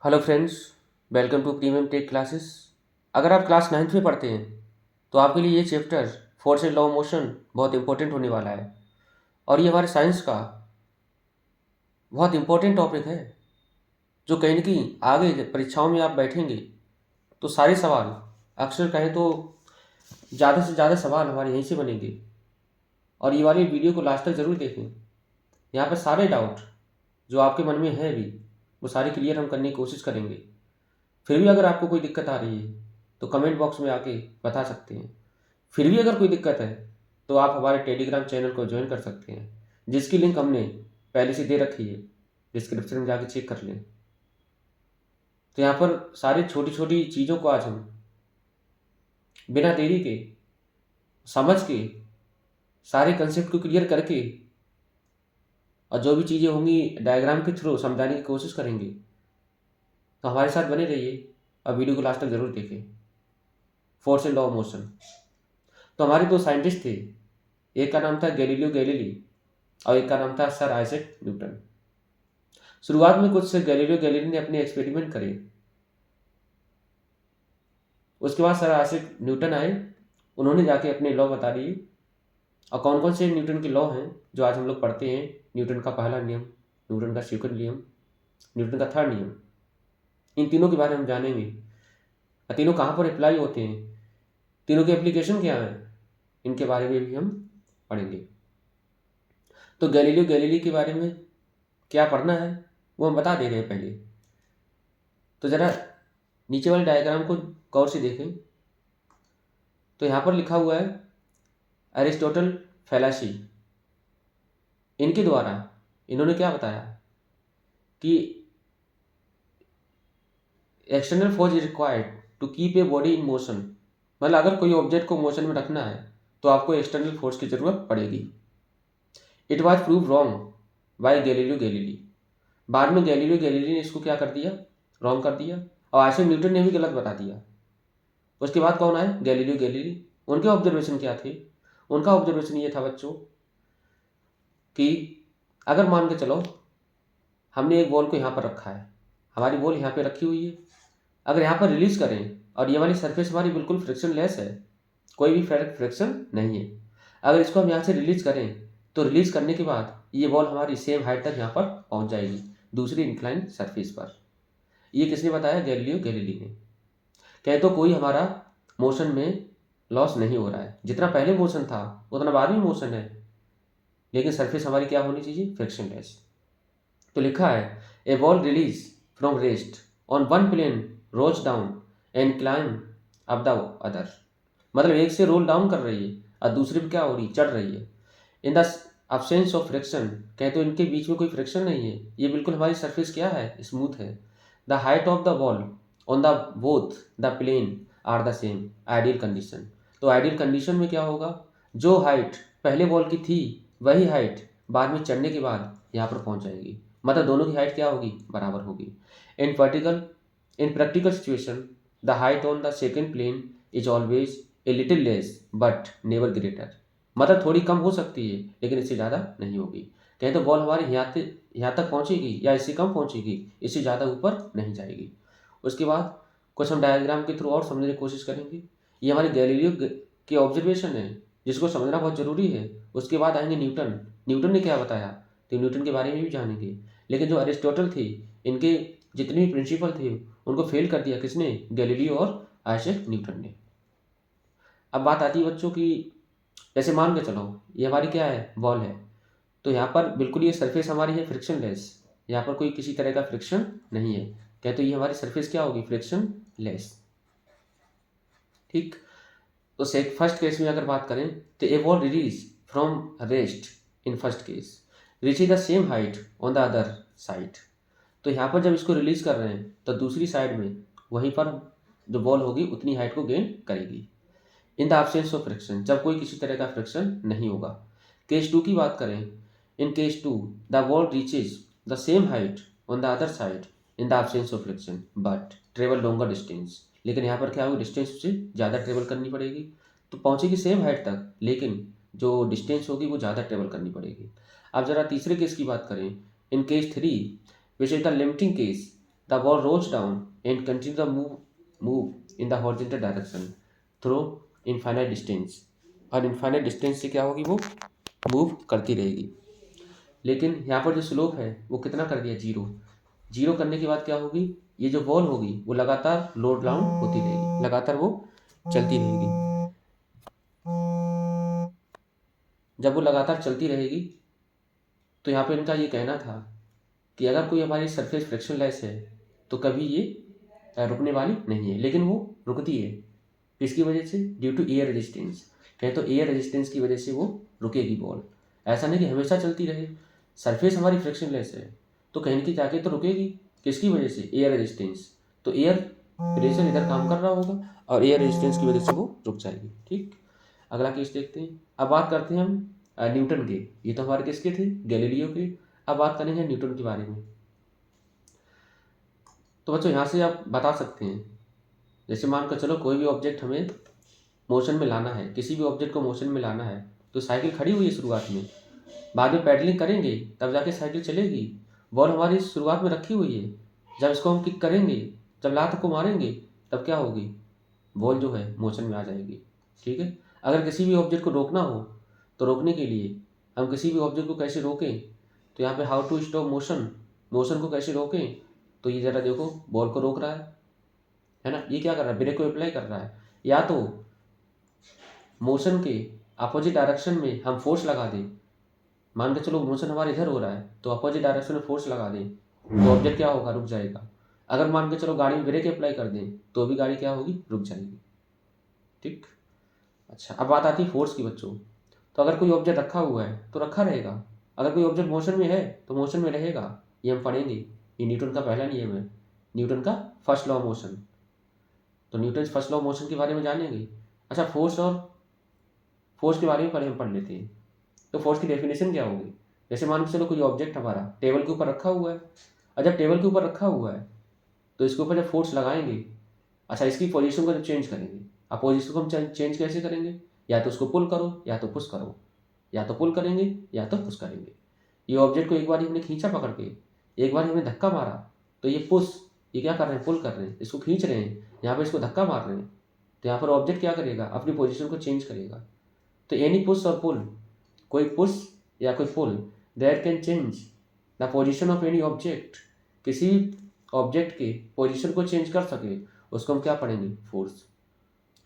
Hello friends, welcome to premium tech classes. अगर आप class 9th में पढ़ते हैं तो आपके लिए ये chapter force and law of motion बहुत इंपॉर्टेंट होने वाला है। और ये हमारे साइंस का बहुत इंपॉर्टेंट टॉपिक है, जो कहीं ना कहीं आगे परीक्षाओं में आप बैठेंगे तो सारे सवाल, अक्सर कहें तो ज़्यादा से ज़्यादा सवाल हमारे यहीं से बनेंगे। और ये वाली वीडियो को लास्ट तक ज़रूर देखें। यहाँ पर सारे डाउट जो आपके मन में है भी, वो सारे क्लियर हम करने की कोशिश करेंगे। फिर भी अगर आपको कोई दिक्कत आ रही है तो कमेंट बॉक्स में आके बता सकते हैं। फिर भी अगर कोई दिक्कत है तो आप हमारे टेलीग्राम चैनल को ज्वाइन कर सकते हैं, जिसकी लिंक हमने पहले से दे रखी है, डिस्क्रिप्शन में जाके चेक कर लें। तो यहाँ पर सारी छोटी छोटी चीज़ों को आज हम बिना देरी के समझ के, सारे कंसेप्ट को क्लियर करके, और जो भी चीज़ें होंगी डायग्राम के थ्रू समझाने की कोशिश करेंगे। तो हमारे साथ बने रहिए और वीडियो को लास्ट तक ज़रूर देखें। Force and law of motion. तो हमारे दो साइंटिस्ट थे, एक का नाम था गैलीलियो गैलीली और एक का नाम था सर आइजैक न्यूटन। शुरुआत में कुछ गैलीलियो गैलीली ने अपने एक्सपेरिमेंट करे। उसके बाद सर आइजैक न्यूटन आए, उन्होंने जाके अपने लॉ बता दिए। और कौन कौन से न्यूटन के लॉ हैं जो आज हम लोग पढ़ते हैं। न्यूटन का पहला नियम, न्यूटन का सेकंड नियम, न्यूटन का थर्ड नियम, इन तीनों के बारे में हम जानेंगे। और तीनों कहाँ पर अप्लाई होते हैं, तीनों के एप्लीकेशन क्या हैं, इनके बारे में भी हम पढ़ेंगे। तो गैलीलियो गैलीली के बारे में क्या पढ़ना है वो हम बता दे रहे हैं पहले। तो ज़रा नीचे वाले डायग्राम को गौर से देखें। तो यहाँ पर लिखा हुआ है एरिस्टोटल फैलासी। इनके द्वारा इन्होंने क्या बताया कि external force is required to keep a body in motion. मतलब अगर कोई ऑब्जेक्ट को मोशन में रखना है तो आपको एक्सटर्नल फोर्स की ज़रूरत पड़ेगी। It was prove wrong by Galileo Galilei. बाद में गैलीलियो गैलीली ने इसको क्या कर दिया, रॉन्ग कर दिया। और आइजैक न्यूटन ने भी गलत बता दिया। उसके बाद कौन आए, गैलीलियो गैलीली। उनके ऑब्जर्वेशन क्या थे, उनका ऑब्जर्वेशन ये था बच्चों कि अगर मान के चलो हमने एक बॉल को यहाँ पर रखा है, हमारी बॉल यहाँ पे रखी हुई है। अगर यहाँ पर रिलीज करें और ये वाली सरफेस हमारी बिल्कुल फ्रिक्शन लेस है, कोई भी फ्रिक्शन नहीं है। अगर इसको हम यहाँ से रिलीज करें तो रिलीज करने के बाद ये बॉल हमारी सेम हाइट तक यहाँ पर पहुँच जाएगी, दूसरी इंक्लाइन सरफेस पर। ये किसने बताया, गैलीलियो गैलीली ने। कहे तो कोई हमारा मोशन में लॉस नहीं हो रहा है, जितना पहले मोशन था उतना बाद में मोशन है, लेकिन सरफेस हमारी क्या होनी चाहिए, फ्रिक्शनलेस। तो लिखा है a ball release from rest on one plane rolls down and climb up the other. मतलब एक से रोल डाउन कर रही है और दूसरे पे क्या हो रही, चढ़ रही है। In the absence of friction, कहे तो इनके बीच में कोई फ्रिक्शन नहीं है, ये बिल्कुल हमारी सरफेस क्या है, स्मूथ है। The height of the ball on the both the plane are the same, ideal condition. तो आइडियल कंडीशन में क्या होगा, जो हाइट पहले बॉल की थी वही हाइट बाद में चढ़ने के बाद यहाँ पर पहुँच जाएगी। मतलब दोनों की हाइट क्या होगी, बराबर होगी। In particle in practical situation the height on the second plane is always a little less but never greater. मतलब थोड़ी कम हो सकती है लेकिन इससे ज़्यादा नहीं होगी। कहें तो बॉल हमारी यहाँ तक पहुँचेगी या इससे कम पहुँचेगी, इससे ज़्यादा ऊपर नहीं जाएगी। उसके बाद कुछ हम डायग्राम के थ्रू और समझने की कोशिश करेंगे। ये हमारे गैलीलियो के ऑब्जर्वेशन है, जिसको समझना बहुत ज़रूरी है। उसके बाद आएंगे न्यूटन, न्यूटन ने क्या बताया, तो न्यूटन के बारे में भी जानेंगे। लेकिन जो अरिस्टोटल थे, इनके जितने भी प्रिंसिपल थे उनको फेल कर दिया किसने, गैलीलियो और आइजैक न्यूटन ने। अब बात आती है बच्चों की, जैसे मान के चलो ये हमारी क्या है, बॉल है। तो यहाँ पर बिल्कुल ये सरफेस हमारी है फ्रिक्शन लेस, यहाँ पर कोई किसी तरह का फ्रिक्शन नहीं है। क्या तो ये हमारी सरफेस क्या होगी, फ्रिक्शन लेस। ठीक। तो फर्स्ट केस में अगर बात करें तो a ball release from rest in first case reach the same height on the other side. तो यहाँ पर जब इसको रिलीज कर रहे हैं तो दूसरी साइड में वहीं पर जो बॉल होगी उतनी हाइट को गेन करेगी। इन द एब्सेंस ऑफ फ्रिक्शन, जब कोई किसी तरह का फ्रिक्शन नहीं होगा। केस 2 की बात करें, in case 2 the ball reaches the same height on the other side in the absence of friction but travel longer distance. लेकिन यहाँ पर क्या होगी, डिस्टेंस से ज़्यादा ट्रेवल करनी पड़ेगी। तो पहुँचेगी सेम हाइट तक, लेकिन जो डिस्टेंस होगी वो ज़्यादा ट्रेवल करनी पड़ेगी। अब ज़रा तीसरे केस की बात करें, in case 3 which is the limiting case, the ball rolls down and continue the move in the horizontal direction through infinite distance. और इनफाइनाइट डिस्टेंस से क्या होगी, वो मूव करती रहेगी। लेकिन यहाँ पर जो स्लोप है वो कितना कर दिया, 0। 0 करने के बाद क्या होगी, ये जो बॉल होगी वो लगातार लोड डाउन होती रहेगी, लगातार वो चलती रहेगी। जब वो लगातार चलती रहेगी तो यहाँ पे इनका ये कहना था कि अगर कोई हमारी सरफेस फ्रिक्शनलेस है तो कभी ये रुकने वाली नहीं है, लेकिन वो रुकती है। किसकी वजह से, ड्यू टू एयर रेजिस्टेंस। कहें तो एयर रेजिस्टेंस की वजह से वो रुकेगी बॉल। ऐसा नहीं कि हमेशा चलती रहे, सरफेस हमारी फ्रिक्शनलेस है तो कहीं की जाके तो रुकेगी। किसकी वजह से, एयर रेजिस्टेंस। तो एयर प्रेशर इधर काम कर रहा होगा और एयर रेजिस्टेंस की वजह से वो रुक जाएगी। ठीक, अगला केस देखते हैं। अब बात करते हैं हम न्यूटन के। ये तो हमारे किसके थे, गैलीलियो के। अब बात करेंगे न्यूटन के बारे में। तो बच्चों यहाँ से आप बता सकते हैं, जैसे मान कर चलो कोई भी ऑब्जेक्ट हमें मोशन में लाना है, किसी भी ऑब्जेक्ट को मोशन में लाना है, तो साइकिल खड़ी हुई है शुरुआत में, बाद में पैडलिंग करेंगे तब जाके साइकिल चलेगी। बॉल हमारी शुरुआत में रखी हुई है, जब इसको हम किक करेंगे, जब लात को मारेंगे, तब क्या होगी, बॉल जो है मोशन में आ जाएगी। ठीक है, अगर किसी भी ऑब्जेक्ट को रोकना हो तो रोकने के लिए हम किसी भी ऑब्जेक्ट को कैसे रोकें, तो यहाँ पे how to stop motion, motion को कैसे रोकें। तो ये ज़रा देखो, बॉल को रोक रहा है ना, ये क्या कर रहा है, ब्रेक को अप्लाई कर रहा है। या तो मोशन के अपोजिट डायरेक्शन में हम फोर्स लगा दें, मान के चलो मोशन हमारे इधर हो रहा है तो अपोजिट डायरेक्शन में फोर्स लगा दें तो ऑब्जेक्ट क्या होगा, रुक जाएगा। अगर मान के चलो गाड़ी में ब्रेक अप्लाई कर दें तो भी गाड़ी क्या होगी, रुक जाएगी। ठीक, अच्छा अब बात आती है फोर्स की बच्चों। तो अगर कोई ऑब्जेक्ट रखा हुआ है तो रखा रहेगा, अगर कोई ऑब्जेक्ट मोशन में है तो मोशन में रहेगा। ये हम पढ़ेंगे, ये न्यूटन का पहला नियम है, न्यूटन का फर्स्ट लॉ ऑफ मोशन। तो Newton first law of motion के बारे में जानेंगे। अच्छा, फोर्स के बारे में पहले हम पढ़ लेते हैं। तो फोर्स की डेफिनेशन क्या होगी, जैसे मान के चलो कोई ऑब्जेक्ट हमारा टेबल के ऊपर रखा हुआ है, और जब टेबल के ऊपर रखा हुआ है तो इसके ऊपर जब फोर्स लगाएंगे, अच्छा इसकी पोजीशन को जब चेंज करेंगे, अब पोजीशन को हम चेंज कैसे करेंगे, या तो उसको पुल करो या तो पुश करो, या तो पुल करेंगे या तो पुश करेंगे। ये ऑब्जेक्ट को एक बार हमने खींचा पकड़ के, एक बार हमने धक्का मारा, तो ये पुश, ये क्या कर रहे हैं, पुल कर रहे हैं, इसको खींच रहे हैं, यहाँ पर इसको धक्का मार रहे हैं, तो यहाँ पर ऑब्जेक्ट क्या करेगा, अपनी पोजीशन को चेंज करेगा। तो एनी पुश और पुल, कोई पुश या कोई pull that can change the position of any object, किसी ऑब्जेक्ट के पोजीशन को चेंज कर सके, उसको हम क्या पढ़ेंगे, फोर्स।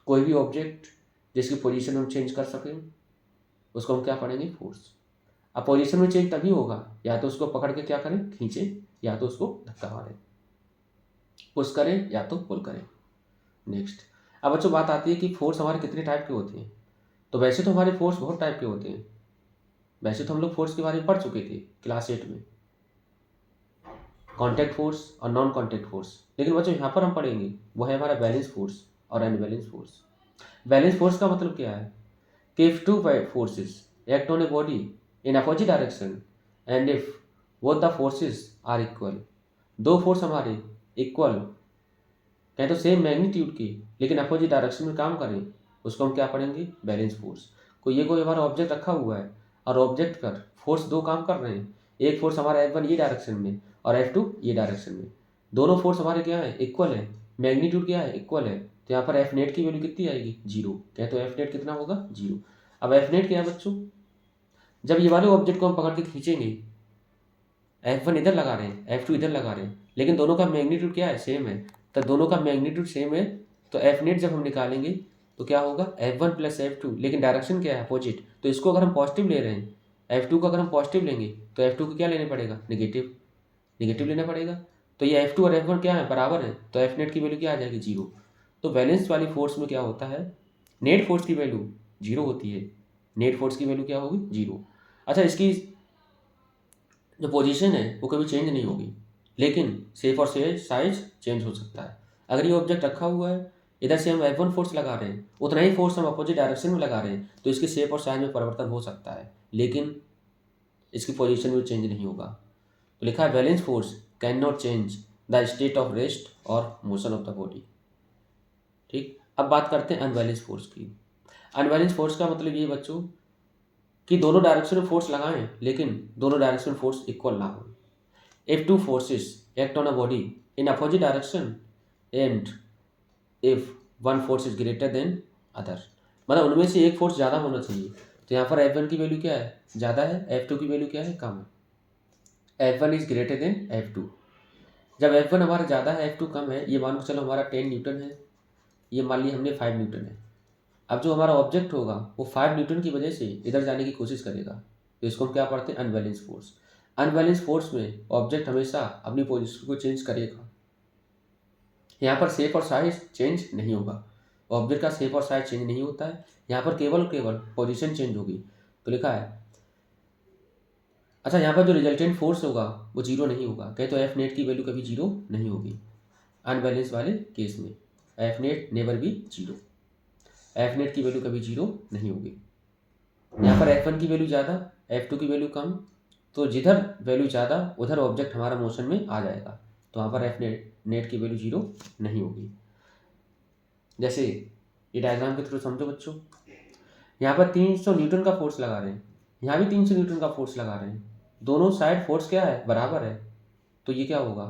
कोई भी ऑब्जेक्ट जिसकी पोजीशन हम चेंज कर सकें उसको हम क्या पढ़ेंगे, फोर्स। अब पोजीशन में चेंज तभी होगा या तो उसको पकड़ के क्या करें, खींचे, या तो उसको धक्का मारें, पुश करें या तो पुल करें। नेक्स्ट, अब बच्चों बात आती है कि फोर्स हमारे कितने टाइप के होते हैं। तो वैसे तो हमारे फोर्स बहुत टाइप के होते हैं, वैसे तो हम लोग फोर्स के बारे में पढ़ चुके थे क्लास 8 में, कॉन्टैक्ट फोर्स और नॉन कॉन्टैक्ट फोर्स। लेकिन बच्चों यहाँ पर हम पढ़ेंगे वो है हमारा बैलेंस फोर्स और अनबैलेंस फोर्स। बैलेंस फोर्स का मतलब क्या है कि if two forces act on a body in opposite direction and if both the forces are equal, दो फोर्स हमारे इक्वल, कहें तो सेम मैग्नीट्यूड की, लेकिन अपोजिट डायरेक्शन में काम करें, उसको हम क्या पढ़ेंगे, बैलेंस फोर्स। कोई हमारा ऑब्जेक्ट रखा हुआ है और ऑब्जेक्ट पर फोर्स दो काम कर रहे हैं, एक फोर्स हमारा F1 ये डायरेक्शन में और F2 ये डायरेक्शन में, दोनों फोर्स हमारे क्या है, इक्वल है, मैग्नीट्यूड क्या है, इक्वल है, तो यहाँ पर एफ नेट की वैल्यू कितनी आएगी, 0। क्या तो एफ नेट कितना होगा, 0। अब एफ नेट क्या है बच्चों, जब ये वाले ऑब्जेक्ट को हम पकड़ के खींचेंगे, F1 इधर लगा रहे हैं, F2 इधर लगा रहे हैं, लेकिन दोनों का मैग्नीट्यूड क्या है, सेम है, तो दोनों का मैग्नीट्यूड सेम है, तो एफ नेट जब हम निकालेंगे तो क्या होगा, F1 प्लस F2, लेकिन डायरेक्शन क्या है, अपोजिट। तो इसको अगर हम पॉजिटिव ले रहे हैं, F2 को अगर हम पॉजिटिव लेंगे तो F2 को क्या लेना पड़ेगा, नेगेटिव, नेगेटिव लेना पड़ेगा। तो ये F2 और F1 क्या है, बराबर है, तो एफ नेट की वैल्यू क्या आ जाएगी, 0। तो बैलेंस वाली फोर्स में क्या होता है, नेट फोर्स की वैल्यू 0 होती है, नेट फोर्स की वैल्यू क्या होगी, 0। अच्छा, इसकी जो पोजीशन है वो कभी चेंज नहीं होगी, लेकिन शेप और साइज चेंज हो सकता है। अगर ये ऑब्जेक्ट रखा हुआ है, इधर से हम F1 फोर्स लगा रहे हैं, उतना ही फोर्स हम अपोजिट डायरेक्शन में लगा रहे हैं, तो इसकी शेप और साइज में परिवर्तन हो सकता है, लेकिन इसकी पोजीशन में चेंज नहीं होगा। तो लिखा है balance force can not change the state of rest और मोशन ऑफ द बॉडी। ठीक, अब बात करते हैं अनबैलेंस फोर्स की। अनबैलेंस फोर्स का मतलब ये बच्चों कि दोनों डायरेक्शन में फोर्स लगाएं, लेकिन दोनों डायरेक्शन में फोर्स इक्वल ना हो। If two forces act on a body in opposite direction and if one force is greater then other, मतलब उनमें से एक फोर्स ज़्यादा होना चाहिए। तो यहाँ पर F1 की वैल्यू क्या है, ज़्यादा है, F2 की वैल्यू क्या है, कम है। F1 is greater then F2। जब F1 हमारा ज़्यादा है, F2 कम है, ये मान के चलो हमारा 10 न्यूटन है, ये मान लिया हमने 5 न्यूटन है। अब जो हमारा ऑब्जेक्ट होगा वो 5 न्यूटन की वजह से इधर जाने की कोशिश करेगा, तो इसको हम क्या पढ़ते हैं, अनबैलेंस फोर्स। अनबैलेंस फोर्स में ऑब्जेक्ट हमेशा अपनी पोजीशन को चेंज करेगा। यहाँ पर शेप और साइज चेंज नहीं होगा, ऑब्जेक्ट का शेप और साइज चेंज नहीं होता है, यहाँ पर केवल पोजीशन चेंज होगी। तो लिखा है, अच्छा यहाँ पर जो रिजल्टेंट फोर्स होगा वो जीरो नहीं होगा, कहे तो एफ नेट की वैल्यू कभी जीरो नहीं होगी अनबैलेंस वाले केस में। F net never be zero, F net की वैल्यू कभी जीरो नहीं होगी। यहाँ पर F1 की वैल्यू ज़्यादा, F2 की वैल्यू कम, तो जिधर वैल्यू ज़्यादा उधर ऑब्जेक्ट हमारा मोशन में आ जाएगा, तो वहाँ पर एफ नेट की वैल्यू जीरो नहीं होगी। जैसे ये डायग्राम के थ्रू समझो बच्चों, यहाँ पर 300 न्यूटन का फोर्स लगा रहे हैं, यहाँ भी 300 न्यूटन का फोर्स लगा रहे हैं, दोनों साइड फोर्स क्या है, बराबर है। तो ये क्या होगा,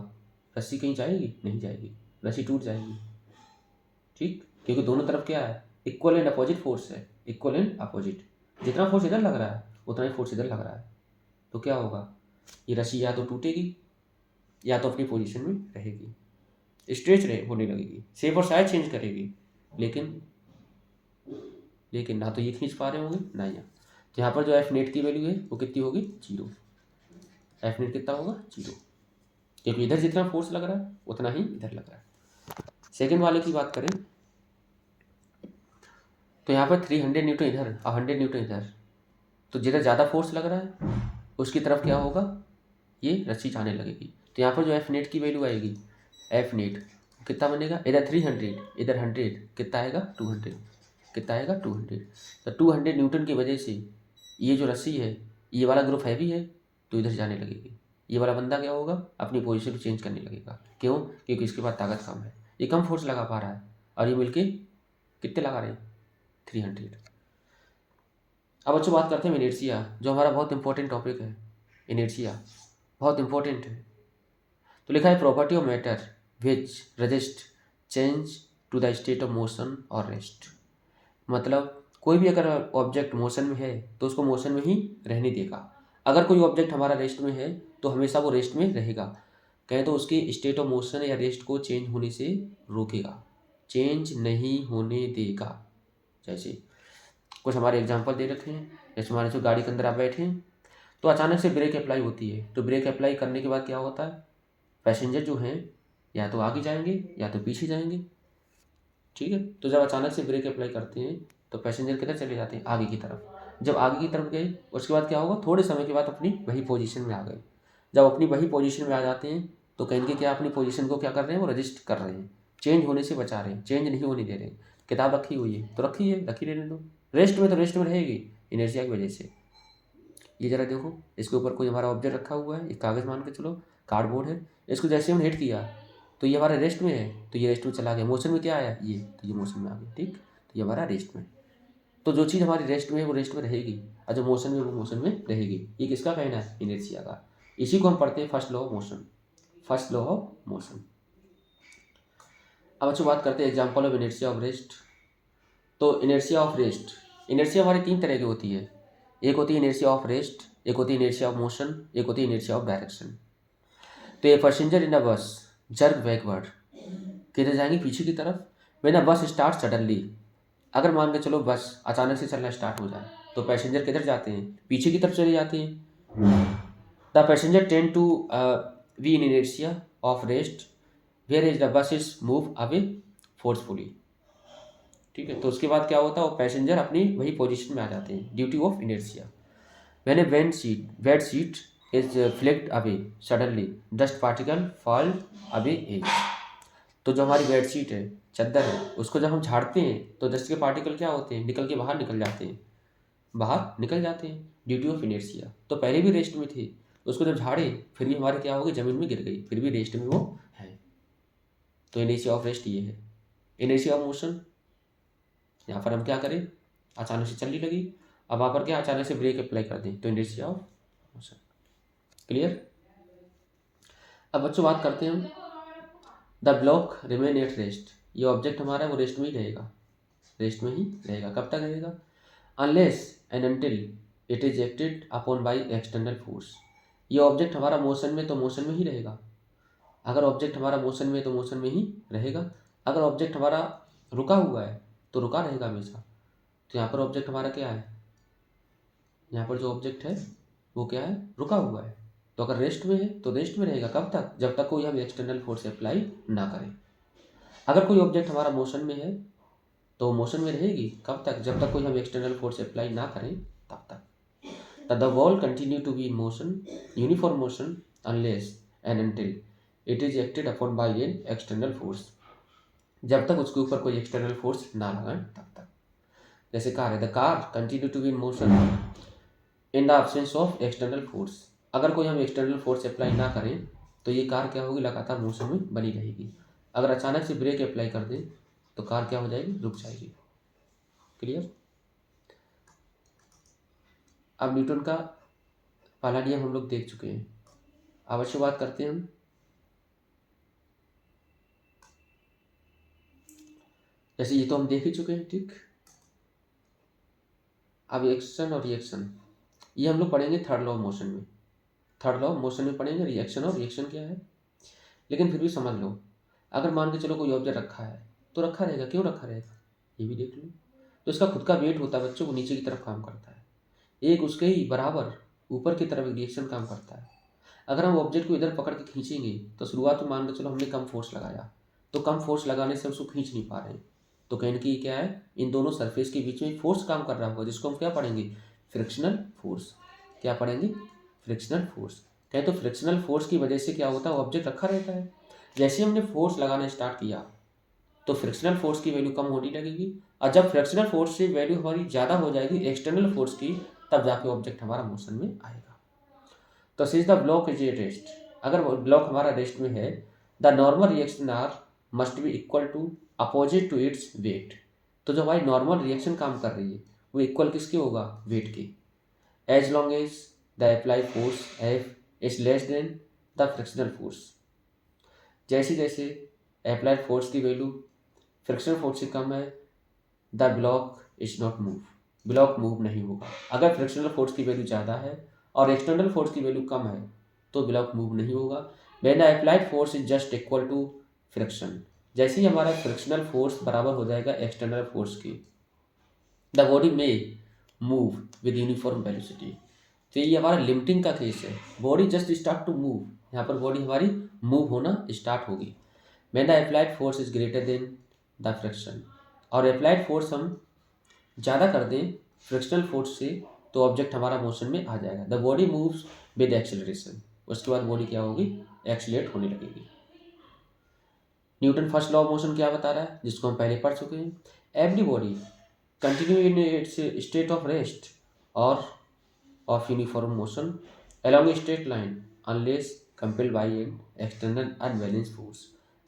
रस्सी कहीं जाएगी, नहीं जाएगी, रस्सी टूट जाएगी, ठीक, क्योंकि दोनों तरफ क्या है, इक्वल एंड अपोजिट फोर्स है, इक्वल एंड अपोजिट। जितना फोर्स इधर लग रहा है उतना ही फोर्स इधर लग रहा है, तो क्या होगा, ये रस्सी या तो टूटेगी या तो अपनी पोजीशन में रहेगी, स्ट्रेच होने लगेगी, शेप और साइज चेंज करेगी, लेकिन ना तो ये खींच पा रहे होंगे ना यहाँ। तो यहाँ पर जो एफ नेट की वैल्यू है वो कितनी होगी, जीरो। एफ नेट कितना होगा, जीरो, क्योंकि इधर जितना फोर्स लग रहा है उतना ही इधर लग रहा है। सेकेंड वाले की बात करें तो यहाँ पर 300 न्यूटन इधर, 100 न्यूटन इधर, तो जिधर ज़्यादा फोर्स लग रहा है उसकी तरफ क्या होगा, ये रस्सी जाने लगेगी। तो यहाँ पर जो एफ नेट की वैल्यू आएगी, एफ नेट कितना बनेगा, इधर 300 इधर 100, कितना आएगा 200, कितना आएगा 200। तो 200 न्यूटन की वजह से ये जो रस्सी है, ये वाला ग्रुप हैवी है तो इधर जाने लगेगी, ये वाला बंदा क्या होगा, अपनी पोजीशन को चेंज करने लगेगा। क्यों, क्योंकि इसके पास ताकत कम है, ये कम फोर्स लगा पा रहा है, और ये मिलके कितने लगा रहे हैं, 300। अब अच्छी बात करते हैं इनर्शिया, जो हमारा बहुत इंपॉर्टेंट टॉपिक है। इनर्शिया बहुत इंपॉर्टेंट है। तो लिखा है, property of matter which resist change to the state of motion और रेस्ट। मतलब कोई भी अगर ऑब्जेक्ट मोशन में है तो उसको मोशन में ही रहने देगा, अगर कोई ऑब्जेक्ट हमारा रेस्ट में है तो हमेशा वो रेस्ट में रहेगा, कहें तो उसके स्टेट ऑफ मोशन या रेस्ट को चेंज होने से रोकेगा, चेंज नहीं होने देगा। जैसे कुछ हमारे एग्जांपल दे रखे हैं, जैसे हमारे जो गाड़ी के अंदर आप बैठे हैं तो अचानक से ब्रेक अप्लाई होती है, तो ब्रेक अप्लाई करने के बाद क्या होता है, पैसेंजर जो हैं या तो आगे जाएंगे या तो पीछे जाएंगे, ठीक है। तो जब अचानक से ब्रेक अप्लाई करते हैं तो पैसेंजर किधर चले जाते हैं, आगे की तरफ। जब आगे की तरफ गए उसके बाद क्या होगा, थोड़े समय के बाद अपनी वही पोजीशन में आ गए। जब अपनी वही पोजीशन में आ जाते हैं तो कहेंगे क्या, अपनी पोजीशन को क्या कर रहे हैं, वो रजिस्ट कर रहे हैं, चेंज होने से बचा रहे हैं, चेंज नहीं होने दे रहे हैं। किताब रखी हुई है तो रखी है, रखी रहने दो, रेस्ट में तो रेस्ट में रहेगी इनर्शिया की वजह से। ये जरा देखो, इसके ऊपर कोई हमारा ऑब्जेक्ट रखा हुआ है, एक कागज़ मान के चलो, कार्डबोर्ड है, इसको जैसे हमने हिट किया तो ये हमारा रेस्ट में है, तो ये रेस्ट में चला गया, मोशन में क्या आया, ये, तो ये मोशन में आ गया, ठीक। तो ये हमारा रेस्ट में, तो जो चीज़ हमारी रेस्ट में है वो रेस्ट में रहेगी, और जो मोशन में वो मोशन में रहेगी। ये किसका कहना है, इनर्शिया का। इसी को हम पढ़ते हैं first law of motion, first law of motion. अब अच्छी बात करते हैं example of inertia of rest. तो इनर्शिया ऑफ रेस्ट, इनर्शिया हमारी 3 तरह की होती है, एक होती है इनर्शिया ऑफ रेस्ट, एक होती है इनर्शिया ऑफ मोशन, एक होती है इनर्शिया ऑफ डायरेक्शन। तो ए पैसेंजर इन अ बस जर्क बैकवर्ड, किधर जाएंगे, पीछे की तरफ। व्हेन अ बस स्टार्ट सडनली, अगर मान के चलो बस अचानक से चलना स्टार्ट हो जाए तो पैसेंजर किधर जाते हैं, पीछे की तरफ चले जाते हैं। The passenger tend to be in inertia of rest where is the bus is move away forcefully, ठीक है। तो उसके बाद क्या होता है, वो पैसेंजर अपनी वही पोजीशन में आ जाते हैं, duty of inertia. When a bed sheet is flicked away suddenly dust particle fall away as. तो जो हमारी बेड शीट है, चादर है, उसको जब हम झाड़ते हैं तो डस्ट के पार्टिकल क्या होते हैं, निकल के बाहर निकल जाते हैं, बाहर निकल जाते हैं, ड्यूटी ऑफ इनर्शिया। तो पहले भी रेस्ट में थे, उसको जब झाड़े फिर भी हमारे क्या हो गई, ज़मीन में गिर गई, फिर भी रेस्ट में वो है। तो इनर्शिया ऑफ रेस्ट ये है। इनर्शिया ऑफ मोशन, यहाँ पर हम क्या करें, अचानक से चलने लगी, अब वहाँ पर क्या, अचानक से ब्रेक अप्लाई कर दें, तो इनर्शिया ऑफ मोशन। क्लियर। अब बच्चों बात करते हैं हम the block remain at rest, ये ऑब्जेक्ट हमारा है वो रेस्ट में ही रहेगा, रेस्ट में ही रहेगा। कब तक रहेगा? Unless and until it is acted upon by external force, ये ऑब्जेक्ट हमारा मोशन में तो मोशन में ही रहेगा। अगर ऑब्जेक्ट हमारा मोशन में तो मोशन में ही रहेगा, अगर ऑब्जेक्ट हमारा रुका हुआ है तो रुका रहेगा हमेशा। तो यहाँ पर ऑब्जेक्ट हमारा क्या है, यहाँ पर जो ऑब्जेक्ट है वो क्या है, रुका हुआ है। तो अगर रेस्ट में है तो रेस्ट में रहेगा। कब तक? जब तक कोई हम एक्सटर्नल फोर्स अप्लाई ना करें। अगर कोई ऑब्जेक्ट हमारा मोशन में है तो मोशन में रहेगी। कब तक? जब तक कोई हम एक्सटर्नल फोर्स अप्लाई ना करें तब तक। The ball continue to be in motion, uniform motion, unless and until it is acted upon by an external force, जब तक उसके ऊपर कोई एक्सटर्नल फोर्स ना लगाएं तब तक। जैसे कार है, the car continue to be in motion in the absence of external force, अगर कोई हम एक्सटर्नल फोर्स अप्लाई ना करें तो ये कार क्या होगी, लगातार मोशन में बनी रहेगी। अगर अचानक से ब्रेक अप्लाई कर दें तो कार क्या हो जाएगी, रुक जाएगी। क्लियर? अब न्यूटन का पहला नियम हम लोग देख चुके हैं। अब अच्छी बात करते हैं हम, जैसे ये तो हम देख ही चुके हैं, ठीक। अब एक्शन और रिएक्शन ये हम लोग पढ़ेंगे थर्ड लॉ ऑफ मोशन में। थर्ड लॉ ऑफ मोशन में पढ़ेंगे रिएक्शन, और रिएक्शन क्या है। लेकिन फिर भी समझ लो, अगर मान के चलो कोई ऑब्जेक्ट रखा है तो रखा रहेगा। क्यों रखा रहेगा ये भी देख लो। तो इसका खुद का वेट होता है बच्चों, वो नीचे की तरफ काम करता है, एक उसके ही बराबर ऊपर की तरफ रिएक्शन काम करता है। अगर हम ऑब्जेक्ट को इधर पकड़ के खींचेंगे तो शुरुआत में मान के चलो हमने कम फोर्स लगाया, तो कम फोर्स लगाने से उसको खींच नहीं पा रहे हैं। तो कहने की क्या है, इन दोनों सरफेस के बीच में फोर्स काम कर रहा होगा, जिसको हम क्या पढ़ेंगे, फ्रिक्शनल फोर्स। क्या पढ़ेंगे? Frictional force. कहें तो फ्रिक्शनल फोर्स की वजह से क्या होता है, ऑब्जेक्ट रखा रहता है। जैसे हमने फोर्स लगाना स्टार्ट किया तो फ्रिक्शनल फोर्स की वैल्यू कम होने लगेगी, और जब फ्रिक्शनल फोर्स से वैल्यू हमारी ज़्यादा हो जाएगी एक्सटर्नल फोर्स की, तब जाके ऑब्जेक्ट हमारा मोशन में आएगा। तो since the block is a rest, अगर ब्लॉक हमारा रेस्ट में है, the normal reaction are must be equal to opposite to its weight. तो जो हमारी नॉर्मल रिएक्शन काम कर रही है वो इक्वल किसके होगा, वेट के। As long as the applied force F is less than the frictional force, जैसे जैसे अप्लाइड फोर्स की वैल्यू फ्रिक्शनल फोर्स से कम है, the block is not move, block move नहीं होगा। अगर फ्रिक्शनल फोर्स की वैल्यू ज़्यादा है और एक्सटर्नल फोर्स की वैल्यू कम है तो ब्लॉक मूव नहीं होगा। When the applied force is just equal to friction, जैसे ही हमारा फ्रिक्शनल फोर्स बराबर हो जाएगा एक्सटर्नल फोर्स की, द बॉडी में मूव विद यूनिफॉर्म वेलोसिटी। तो ये हमारा लिमिटिंग का केस है, body just start to move, यहाँ पर बॉडी हमारी मूव होना स्टार्ट होगी। When the applied force is greater than the friction, और अप्लाइड फोर्स हम ज़्यादा कर दें फ्रिक्शनल फोर्स से तो ऑब्जेक्ट हमारा मोशन में आ जाएगा। The body moves with acceleration, उसके बाद बॉडी क्या होगी, एक्सीलरेट होने लगेगी। Newton first law of motion क्या बता रहा है, जिसको हम पहले पढ़ चुके हैं। Every body continue in its state of rest or of uniform motion along a straight line unless compelled by an external unbalanced force।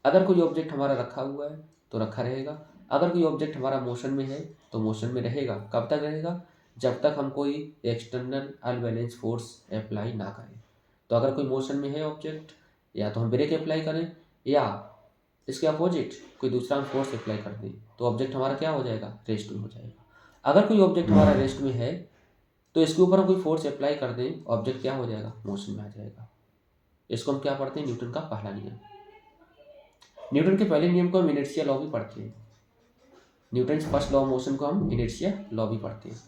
अगर कोई ऑब्जेक्ट हमारा रखा हुआ है तो रखा रहेगा, अगर कोई ऑब्जेक्ट हमारा मोशन में है तो मोशन में रहेगा। कब तक रहेगा, जब तक हम कोई एक्सटर्नल अनबैलेंस फोर्स अप्लाई ना करें। तो अगर कोई मोशन में है ऑब्जेक्ट, या तो हम ब्रेक अप्लाई करें या इसके अपोजिट कोई दूसरा फोर्स अप्लाई कर दें तो ऑब्जेक्ट हमारा क्या हो जाएगा, रेस्ट में हो जाएगा। अगर कोई ऑब्जेक्ट हमारा रेस्ट में है तो इसके ऊपर हम कोई फोर्स अप्लाई कर दें, ऑब्जेक्ट क्या हो जाएगा, मोशन में आ जाएगा। इसको हम क्या पढ़ते हैं, न्यूटन का पहला नियम। न्यूटन के पहले नियम को हम इनर्शिया लॉ भी पढ़ते हैं। Newton first law of motion को हम इनर्शिया लॉ भी पढ़ते हैं।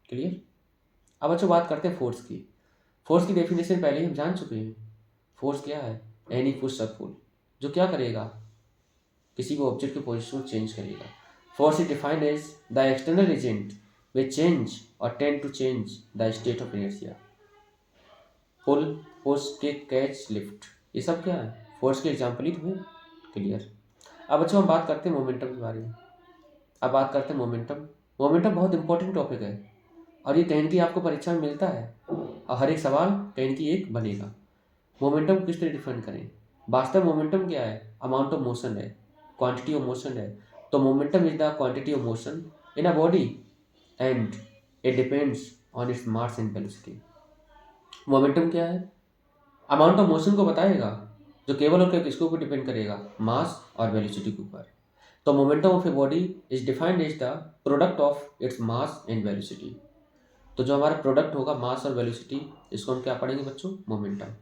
क्लियर? अब अच्छा बात करते हैं फोर्स की। फोर्स की डेफिनेशन पहले ही हम जान चुके हैं। फोर्स क्या है, एनी पुश और पुल, जो क्या करेगा, किसी भी ऑब्जेक्ट की पोजिशन को चेंज करेगा। Force is defined as the external agent which change or tend to change the state of inertia. Pull, push, kick, catch, lift, ये सब क्या है, फोर्स के एग्जाम्पल ही तो है। क्लियर? अब अच्छा हम बात करते हैं मोमेंटम के बारे में। अब बात करते हैं मोमेंटम। मोमेंटम बहुत इंपॉर्टेंट टॉपिक है और ये कहीं की आपको परीक्षा में मिलता है और हर एक सवाल कहीं की एक बनेगा। मोमेंटम को किस तरह डिफाइन करें। वास्तव मोमेंटम क्या है, अमाउंट ऑफ मोशन है, क्वांटिटी ऑफ मोशन है। तो momentum is the quantity of motion in a body and it depends on it's mass and velocity. Momentum क्या है, अमाउंट ऑफ मोशन को बताएगा जो केवल और केवल किसके ऊपर डिपेंड करेगा, मास और वेलोसिटी के ऊपर। तो momentum of a body is defined as the product of its mass and velocity. तो जो हमारा प्रोडक्ट होगा मास और वेलोसिटी, इसको हम क्या पढ़ेंगे बच्चों, momentum.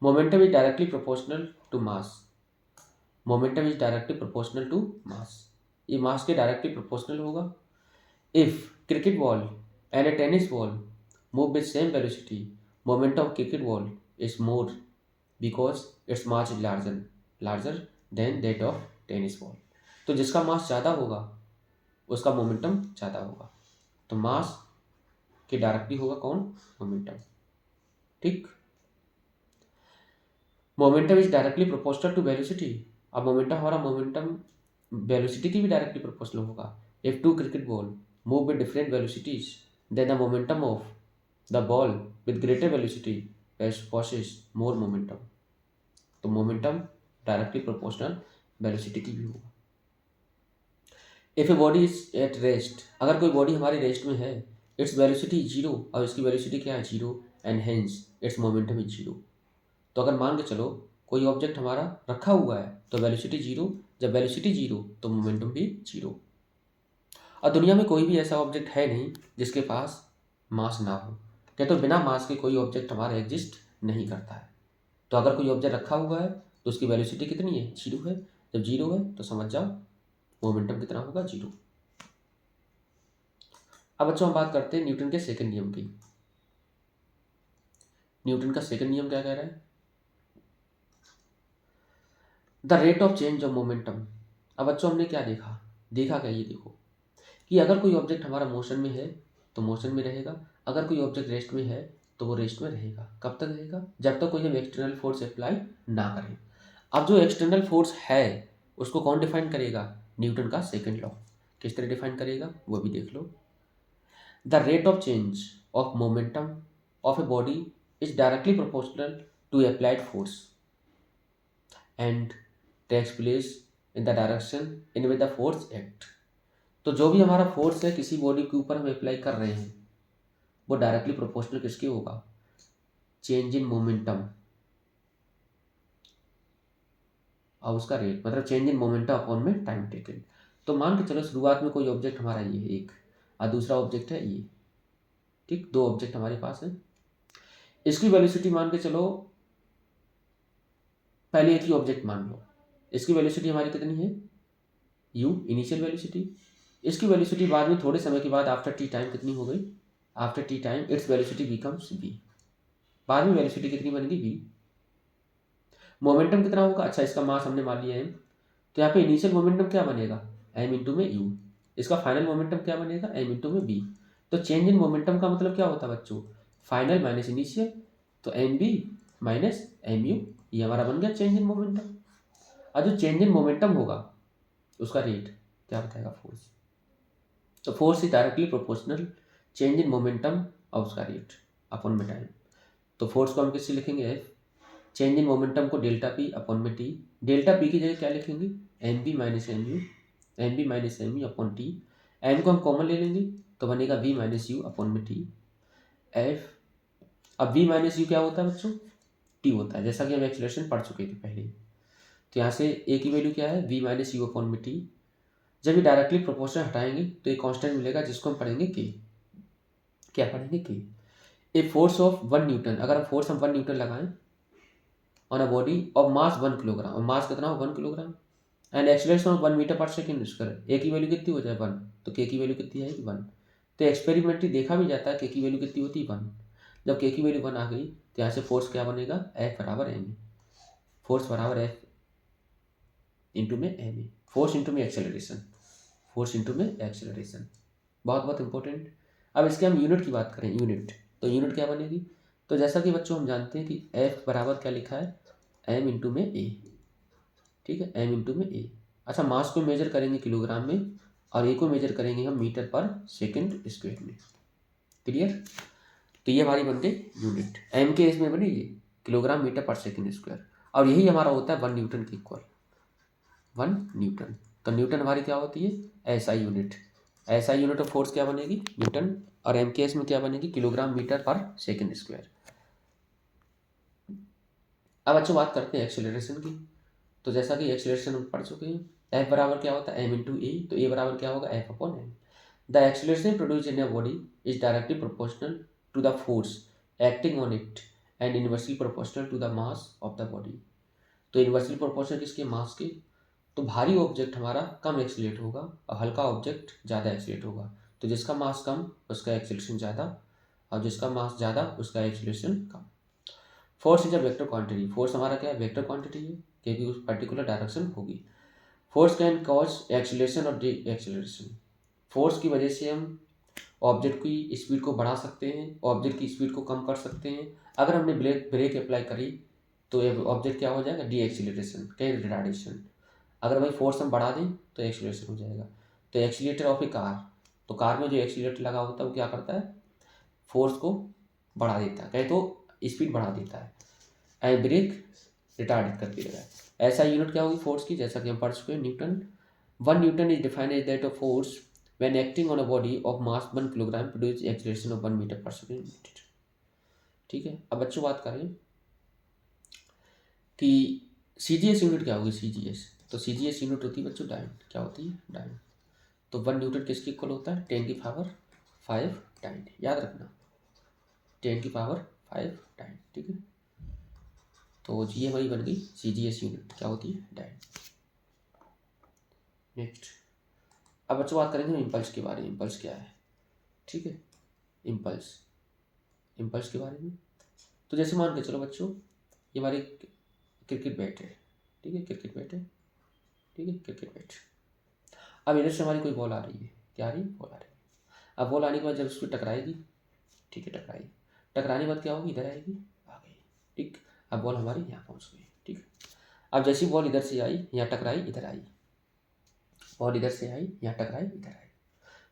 Momentum is directly proportional to mass. Momentum is directly proportional to mass, ये मास के डायरेक्टली प्रोपोर्शनल होगा। If cricket ball and a tennis ball move with same velocity, momentum of cricket ball is more because its mass is larger than that of tennis ball. तो जिसका मास ज़्यादा होगा उसका momentum ज़्यादा होगा। तो मास के डायरेक्टली होगा कौन, मोमेंटम। ठीक, momentum is directly proportional to velocity. अब मोमेंटम हमारा मोमेंटम वेलोसिटी की भी डायरेक्टली प्रोपोर्शनल होगा। If two cricket ball move with different velocities then the momentum of the ball with greater velocity possesses more momentum. तो momentum directly proportional velocity की भी होगा। If a body is at rest, अगर कोई body हमारी rest में है, its velocity zero, और इसकी वेलोसिटी क्या है, zero, and hence it's momentum is zero. तो अगर मान के चलो कोई ऑब्जेक्ट हमारा रखा हुआ है तो वेलोसिटी जीरो, जब वेलोसिटी जीरो तो मोमेंटम भी जीरो। और दुनिया में कोई भी ऐसा ऑब्जेक्ट है नहीं जिसके पास मास ना हो, क्या तो बिना मास के कोई ऑब्जेक्ट हमारा एग्जिस्ट नहीं करता है। तो अगर कोई ऑब्जेक्ट रखा हुआ है तो उसकी वेलोसिटी कितनी है, जीरो है। जब जीरो है तो समझ जाओ मोमेंटम कितना होगा, जीरो। अब बच्चों हम बात करते हैं न्यूटन के सेकंड नियम की। न्यूटन का सेकंड नियम क्या कह रहा है, the rate of change of momentum. अब बच्चों हमने क्या देखा, क्या ये देखो कि अगर कोई ऑब्जेक्ट हमारा मोशन में है तो मोशन में रहेगा, अगर कोई ऑब्जेक्ट रेस्ट में है तो वो रेस्ट में रहेगा। कब तक रहेगा, जब तक कोई हम एक्सटर्नल फोर्स अप्लाई ना करें। अब जो एक्सटर्नल फोर्स है उसको कौन डिफाइन करेगा, न्यूटन का सेकंड लॉ। किस तरह डिफाइन करेगा वो भी देख लो। The rate of change of momentum of a body is directly proportional to applied force and takes place in the direction in which the force act. तो जो भी हमारा फोर्स है किसी बॉडी के ऊपर हम अप्लाई कर रहे हैं वो डायरेक्टली प्रोपोर्शनल किसके होगा, चेंज इन मोमेंटम और उसका रेट, मतलब चेंज इन मोमेंटम अपॉन में टाइम टेकन। तो मान के चलो शुरुआत में कोई ऑब्जेक्ट हमारा ये है एक, और दूसरा ऑब्जेक्ट है ये, ठीक, दो ऑब्जेक्ट हमारे पास है। इसकी वेलोसिटी मान के चलो, पहले एक ही ऑब्जेक्ट मान लो, इसकी वेलोसिटी हमारी कितनी है, u इनिशियल वेलोसिटी। इसकी वेलोसिटी बाद में थोड़े समय के बाद आफ्टर टी टाइम कितनी हो गई, after T time its velocity becomes v। बाद में वेलोसिटी कितनी बनेगी, v। मोमेंटम कितना होगा, अच्छा इसका मास हमने मान लिया m, तो यहाँ पे इनिशियल मोमेंटम क्या बनेगा, m इंटू में u। इसका फाइनल मोमेंटम क्या बनेगा, m इंटू में b। तो चेंज इन मोमेंटम का मतलब क्या होता है बच्चों, फाइनल माइनस इनिशियल, तो m v minus m u, ये हमारा बन गया चेंज इन मोमेंटम। और जो चेंज इन मोमेंटम होगा उसका रेट क्या बताएगा, फोर्स। तो force is directly proportional change in momentum और उसका रेट अपॉन में टाइम। तो फोर्स को हम किससे लिखेंगे, एफ, चेंज इन मोमेंटम को डेल्टा पी अपॉन में टी। डेल्टा पी की जगह क्या लिखेंगे, m v minus m u, m v minus m u upon t. M को हम कॉमन ले लेंगे तो बनेगा वी माइनस यू अपॉन में टी, एफ। अब वी माइनस यू क्या होता है बच्चों, टी होता है, जैसा कि हम एक्सेलरेशन पढ़ चुके थे पहले। तो यहाँ से ए की वैल्यू क्या है, वी माइनस यू अपॉन में टी। जब ये डायरेक्टली प्रोपोर्शनल हटाएंगे तो एक कांस्टेंट मिलेगा जिसको हम पढ़ेंगे के। क्या पढ़ेंगे, के। ए फोर्स ऑफ 1 न्यूटन, अगर हम फोर्स हम 1 न्यूटन लगाएं on a body of mass 1 kilogram, और मास कितना हो 1 kilogram, and acceleration of 1 metre per second square, a की वैल्यू कितनी हो जाए 1, तो के की वैल्यू कितनी आएगी 1। तो एक्सपेरिमेंटली देखा भी जाता है के की वैल्यू कितनी होती है 1। जब के की वैल्यू 1 आ गई तो यहाँ से फोर्स क्या बनेगा, एफ बराबर एम, फोर्स बराबर एफ इंटू में एम, फोर्स इंटू में एक्सेलरेशन, फोर्स इंटू में एक्सेलरेशन, बहुत बहुत इंपॉर्टेंट। अब इसके हम यूनिट की बात करें, यूनिट, तो यूनिट क्या बनेगी, तो जैसा कि बच्चों हम जानते हैं कि एफ बराबर क्या लिखा है, एम इंटू में ए, ठीक है, एम इंटू में ए। अच्छा, मास को मेजर करेंगे किलोग्राम में और ए को मेजर करेंगे हम मीटर पर सेकेंड स्क्वायर में, क्लियर। तो ये हमारी बनती है यूनिट, एम के इसमें बनी ये kilogram metre per second square, और यही हमारा होता है 1 न्यूटन के इक्वल, 1 न्यूटन। तो न्यूटन हमारी क्या होती है, SI unit. SI unit of force क्या बनेगी, न्यूटन, और एम के एस में क्या बनेगी, kilogram metre per second square. अब अच्छी बात करते हैं एक्सेलरेशन की। तो जैसा कि एक्सेलरेशन हम पढ़ चुके हैं, एफ बराबर क्या होता है, एम इंटू ए, तो ए बराबर क्या होगा, F upon m. The acceleration produce in a body is directly proportional to the force acting on it and inversely proportional to the mass of the body. तो इनवर्सली प्रोपोर्शनल किसके, mass के। तो भारी object हमारा कम accelerate होगा और हल्का object ज़्यादा एक्सीलरेट होगा। तो जिसका मास कम उसका एक्सीलरेशन ज़्यादा, और जिसका मास ज़्यादा उसका acceleration come. Force is a vector quantity, force हमारा क्या है, वेक्टर क्वांटिटी है, क्योंकि उस पर्टिकुलर डायरेक्शन होगी। फोर्स कैन कॉज एक्सीलरेशन और डी एक्सीलरेशन। फोर्स की वजह से हम ऑब्जेक्ट की स्पीड को बढ़ा सकते हैं, ऑब्जेक्ट की स्पीड को कम कर सकते हैं। अगर हमने ब्रेक अप्लाई करी तो ऑब्जेक्ट क्या हो जाएगा, डी एक्सीलरेशन, कहीं रिटार्डेशन। अगर वही फोर्स हम बढ़ा दें तो एक्सीलरेशन हो जाएगा। तो एक्सीलेटर ऑफ ए कार, तो कार में जो एक्सीलेटर लगा होता है वो क्या करता है, फोर्स को बढ़ा देता है, कहे तो स्पीड बढ़ा देता है, एंड ब्रेक रिटार्डेड करके लगा है। ऐसा यूनिट क्या होगी फोर्स की, जैसा कि हम पढ़ चुके हैं, newton. 1 Newton is defined as that of force when acting on a body of mass 1 kilogram produce acceleration of 1 metre per second. ठीक है, अब बच्चों बात करें कि CGS यूनिट क्या होगी, CGS। तो CGS यूनिट होती है बच्चों डाइन, क्या होती है, डाइन। तो 1 न्यूटन किसके इक्वल होता है, 10⁵ डाइन, याद रखना 10⁵ डाइन, ठीक है। तो ये हमारी बन गई CGS यूनिट, क्या होती है, डाइन। नेक्स्ट, अब बच्चों बात करेंगे इम्पल्स के बारे में। इम्पल्स क्या है, ठीक है, इम्पल्स के बारे में। तो जैसे मान के चलो बच्चों, ये हमारी क्रिकेट बैट है, ठीक है, क्रिकेट बैट है, ठीक है, क्रिकेट बैट। अब इधर से हमारी कोई बॉल आ रही है, क्या आ रही है, बॉल आ रही है। अब बॉल आने के बाद जब उसको टकराएगी, ठीक है, टकराने के बाद क्या होगी, इधर आएगी, आ गई, ठीक। अब बॉल हमारी यहाँ पहुँच गई, ठीक। अब जैसी बॉल इधर से आई, यहाँ टकराई, इधर आई, बॉल इधर से आई, यहाँ टकराई, इधर आई।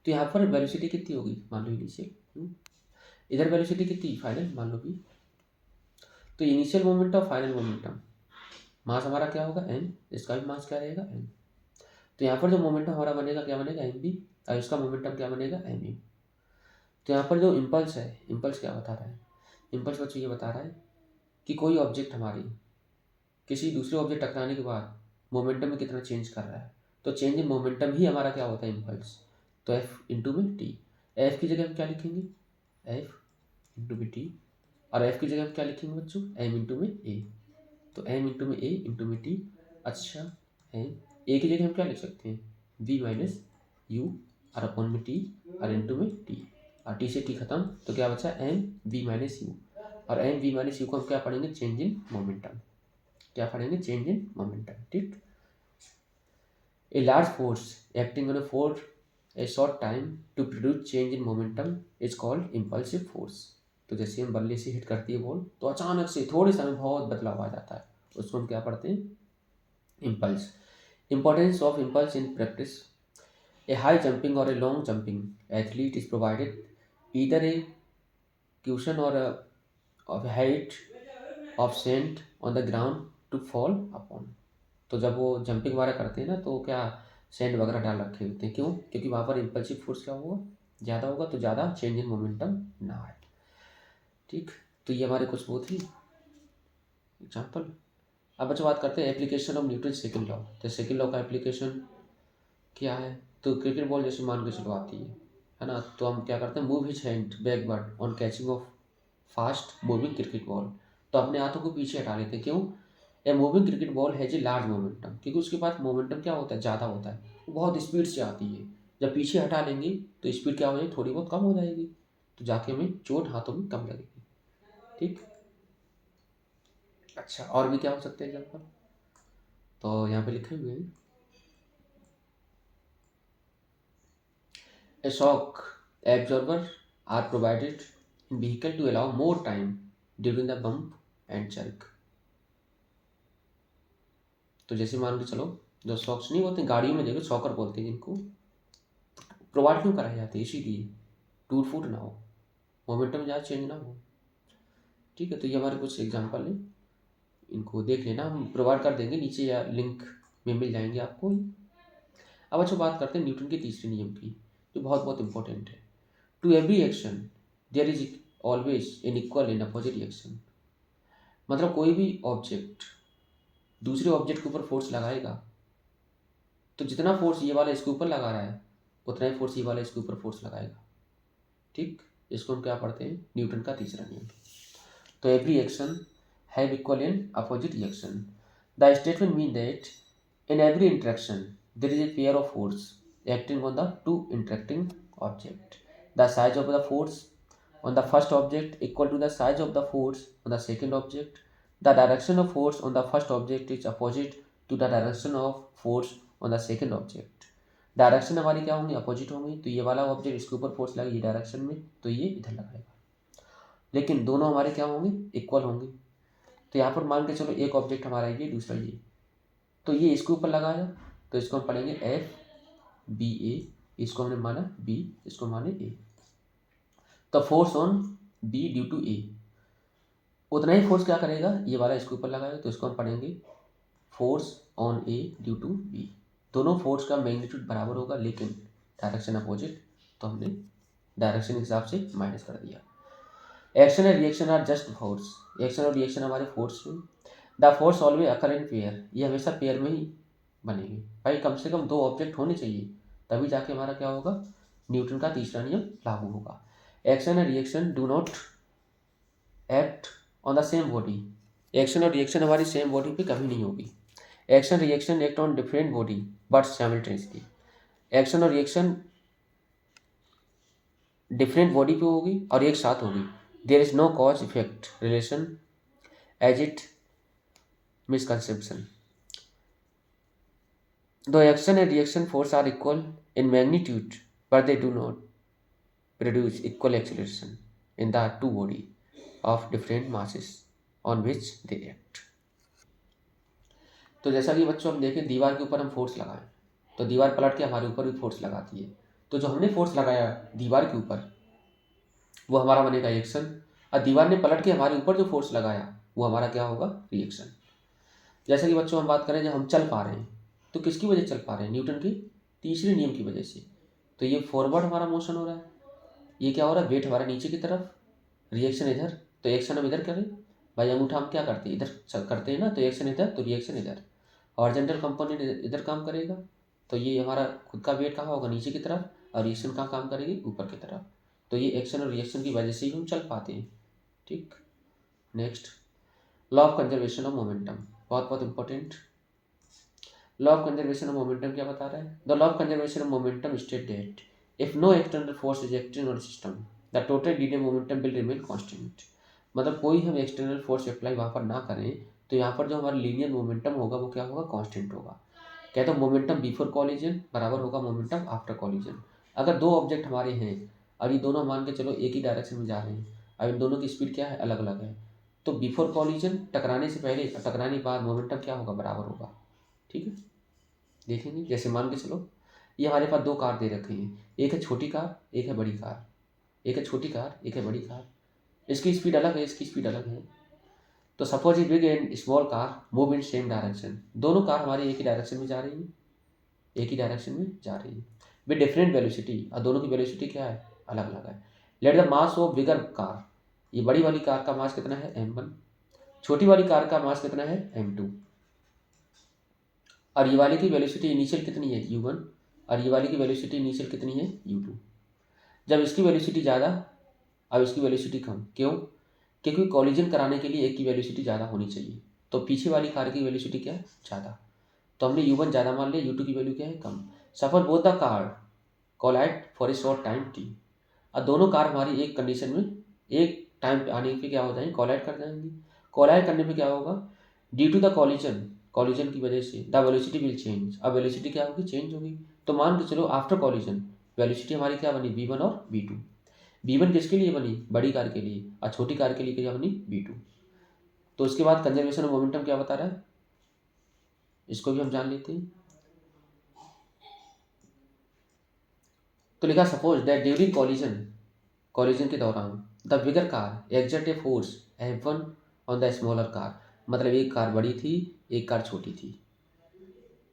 तो यहाँ पर वेलोसिटी कितनी होगी, मान लो इनिशियल, इधर वेलोसिटी कितनी, फाइनल, मान लो भी। तो इनिशियल मोमेंटम, फाइनल मोमेंटम, मास हमारा क्या होगा, एम, इसका भी मास क्या रहेगा, एम। तो यहाँ पर जो मोमेंटम हमारा बनेगा क्या बनेगा, एम बी, और इसका मोमेंटम क्या बनेगा, एम यू। तो यहाँ पर जो इम्पल्स है, इम्पल्स क्या बता रहा है, इम्पल्स बच्चों ये बता रहा है कि कोई ऑब्जेक्ट हमारी किसी दूसरे ऑब्जेक्ट टकराने के बाद मोमेंटम में कितना चेंज कर रहा है। तो चेंज इन मोमेंटम ही हमारा क्या होता है, इम्पल्स। तो एफ इंटू में टी, एफ की जगह हम क्या लिखेंगे, एफ इंटू में टी, और एफ की जगह हम क्या लिखेंगे बच्चों, एम इंटू में ए। तो एम इंटू में ए इंटू में टी। अच्छा, एम, ए की जगह हम क्या लिख सकते हैं, वी माइनस यू, और अपॉन में टी, और इंटू में टी, और टी से टी खत्म, तो क्या बचा, एम वी माइनस यू। और एम वी माइनस यू को हम क्या पढ़ेंगे, चेंज इन मोमेंटम, क्या पढ़ेंगे, चेंज इन मोमेंटम, ठीक। A large force acting on for a short time to produce change in momentum is called impulsive force. तो जैसे हम बल्ले से हिट करती है बॉल, तो अचानक से थोड़े समय बहुत बदलाव आ जाता है, उसको हम क्या पढ़ते हैं, impulse. Importance of impulse in practice, a high jumping or a long jumping athlete is provided either a cushion or of height of sand on the ground to fall upon। तो जब वो जंपिंग वगैरह करते हैं ना, तो क्या sand वगैरह डाल रखे होते हैं, क्यों, क्योंकि वहाँ पर इम्पल्सिव फोर्स क्या होगा, ज़्यादा होगा, तो ज़्यादा चेंज इन मोमेंटम ना आए, ठीक। तो ये हमारे कुछ वो थी एग्जाम्पल। अब बच्चों बात करते हैं application of Newton second law. तो सेकंड लॉ का एप्लीकेशन क्या है, तो क्रिकेट बॉल जैसे मान के चलो आती है ना, तो हम क्या करते हैं, move his hand backward on catching of fast moving cricket ball. तो अपने हाथों को पीछे हटा लेते हैं, क्यों, a moving cricket ball has a large momentum, क्योंकि उसके पास मोमेंटम क्या होता है, ज़्यादा होता है, वो बहुत स्पीड से आती है। जब पीछे हटा लेंगे तो स्पीड क्या हो जाएगी, थोड़ी बहुत कम हो जाएगी, तो जाके हमें चोट हाथों में कम लगेगी, ठीक। अच्छा, और भी क्या हो सकते हैं एग्जाम्पल, तो यहाँ पे लिखे हुए हैं, a shock absorber are provided in vehicle to allow more time during the bump and jerk. तो जैसे मान के चलो, जो शॉक्स नहीं होते गाड़ियों में, देखो शॉकर बोलते हैं जिनको, प्रोवाइड क्यों कराए जाते हैं, इसीलिए टूट फूट ना हो, मोमेंटम ज़्यादा चेंज ना हो, ठीक है। तो ये हमारे कुछ एग्जांपल हैं, इनको देख लेना, हम प्रोवाइड कर देंगे नीचे या लिंक में मिल जाएंगे आपको। अब अच्छा बात करते हैं न्यूटन के तीसरे नियम की, जो बहुत बहुत इंपॉर्टेंट है। To every action there is always an equal and opposite reaction. मतलब कोई भी ऑब्जेक्ट दूसरे ऑब्जेक्ट के ऊपर फोर्स लगाएगा तो जितना फोर्स ये वाला इसके ऊपर लगा रहा है उतना ही फोर्स ये वाला इसके ऊपर फोर्स लगाएगा। ठीक, इसको हम क्या पढ़ते हैं, न्यूटन का तीसरा नियम। तो every action have equal and opposite reaction. The statement mean that in every interaction there is a pair of force acting on the two interacting object. The size of the force on the first object equal to the size of the force on the second object. The direction of force on the first object is opposite to the direction of force on the second object. Direction हमारी क्या होंगी, opposite होंगी। तो ये वाला object इसके ऊपर force लगेगी डायरेक्शन में तो ये इधर लगाएगा, लेकिन दोनों हमारे क्या होंगे, इक्वल होंगे। तो यहाँ पर मान के चलो एक ऑब्जेक्ट हमारा ये दूसरा ये, तो ये इसके ऊपर लगाया तो इसको हम पढ़ेंगे एफ बी ए, इसको हमने माना बी, इसको माने ए। तो force on B due to A, उतना ही फोर्स क्या करेगा, ये वाला इसके ऊपर लगाएगा तो इसको हम पढ़ेंगे force on A due to B. दोनों फोर्स का मैग्नीट्यूड बराबर होगा लेकिन डायरेक्शन अपोजिट, तो हमने डायरेक्शन के हिसाब से माइनस कर दिया। Action and reaction are just force, action और रिएक्शन हमारे फोर्स में। The force always occur in pair, ये हमेशा पेयर में ही बनेंगे। भाई कम से कम दो ऑब्जेक्ट होने चाहिए तभी जाके हमारा क्या होगा, न्यूटन का तीसरा नियम लागू होगा। Action and reaction do not act on the same body, action और रिएक्शन हमारी सेम बॉडी पे कभी नहीं होगी। Action reaction act on different body but simultaneously, action और रिएक्शन डिफरेंट बॉडी पे होगी और एक साथ होगी। There is no cause effect relation as it misconception. Though action and reaction force are equal in magnitude, but they do not produce equal acceleration in the two body of different masses on which they act. तो जैसा कि बच्चों हम देखें दीवार के ऊपर हम फोर्स लगाएं तो दीवार पलट के हमारे ऊपर भी फोर्स लगाती है। तो जो हमने फोर्स लगाया दीवार के ऊपर वो हमारा बनेगा एक्शन, और दीवार ने पलट के हमारे ऊपर जो फोर्स लगाया वो हमारा क्या होगा, रिएक्शन। जैसे कि बच्चों हम बात करें जब हम चल पा रहे हैं तो किसकी वजह से चल पा रहे हैं, न्यूटन के तीसरे नियम की वजह से। तो ये फॉरवर्ड हमारा मोशन हो रहा है, ये क्या हो रहा है, वेट हमारा नीचे की तरफ, रिएक्शन इधर। तो एक्शन हम इधर करें, भाई अंगूठा हम क्या करते हैं इधर करते हैं ना, तो एक्शन इधर तो रिएक्शन इधर। हॉरिजॉन्टल कंपोनेंट इधर काम करेगा तो ये हमारा खुद का वेट कहाँ होगा, नीचे की तरफ, और रिएक्शन कहाँ काम करेगी, ऊपर की तरफ। तो ये एक्शन और रिएक्शन की वजह से ही हम चल पाते हैं। ठीक, next law of conservation of momentum, बहुत बहुत important. Law of conservation of momentum क्या बता रहा है, the law of conservation of momentum state that if no external force is acting on system the total linear momentum will remain constant. मतलब कोई हम external force apply वहाँ पर ना करें तो यहाँ पर जो हमारा लीनियर मोमेंटम होगा वो क्या होगा, कांस्टेंट होगा। कहते हैं मोमेंटम बिफोर कॉलिजन बराबर होगा मोमेंटम आफ्टर कॉलिजन। अगर दो ऑब्जेक्ट हमारे हैं और ये दोनों मान के चलो एक ही डायरेक्शन में जा रहे हैं, अब इन दोनों की स्पीड क्या है, अलग अलग है, तो बिफोर कॉलिजन टकराने से पहले और टकराने के बाद मोमेंटम क्या होगा, बराबर होगा। ठीक है, देखेंगे जैसे मान के चलो ये हमारे पास दो कार दे रखे हैं, एक है छोटी कार एक है बड़ी कार, एक है छोटी कार एक है बड़ी कार, इसकी स्पीड अलग है इसकी स्पीड अलग है। तो suppose big and small car move in same direction, दोनों कार हमारी एक ही डायरेक्शन में जा रही है, एक ही डायरेक्शन में जा रही है विद डिफरेंट वेलोसिटी, और दोनों की वेलोसिटी क्या है, अलग अलग है। Let the mass of bigger car, ये बड़ी वाली कार का मास कितना है m1, छोटी वाली कार का मास कितना है m2, और ये वाले की वेलोसिटी इनिशियल कितनी है u1, और ये वाले की वेलोसिटी इनिशियल कितनी है u2। जब इसकी वेलोसिटी ज़्यादा अब इसकी वेलोसिटी कम, क्यों, क्योंकि कॉलिजन कराने के लिए एक की वेलोसिटी ज़्यादा होनी चाहिए, तो पीछे वाली कार की वेलोसिटी क्या है, ज़्यादा, तो हमने u1 ज़्यादा मान लिया, u2 की वैल्यू क्या है, कम। Suppose both the car collide for a short time t, और दोनों कार हमारी एक कंडीशन में एक टाइम पे आने पे क्या हो जाएंगे, कोलाइड कर जाएंगी। कोलाइड करने पे क्या होगा, due to the collision, collision की वजह से द वेलोसिटी विल चेंज, अब वेलोसिटी क्या होगी, चेंज होगी। तो मान के चलो आफ्टर कॉलिजन वेलोसिटी हमारी क्या बनी, v1 और v2। v1 किसके लिए बनी, बड़ी कार के लिए, और छोटी कार के लिए क्या बनी, v2। तो उसके बाद कंजर्वेशन ऑफ मोमेंटम क्या बता रहा है, इसको भी हम जान लेते हैं। तो लिखा suppose that during collision, collision के दौरान the bigger car exert a force F1 on the smaller car, मतलब एक कार बड़ी थी एक कार छोटी थी।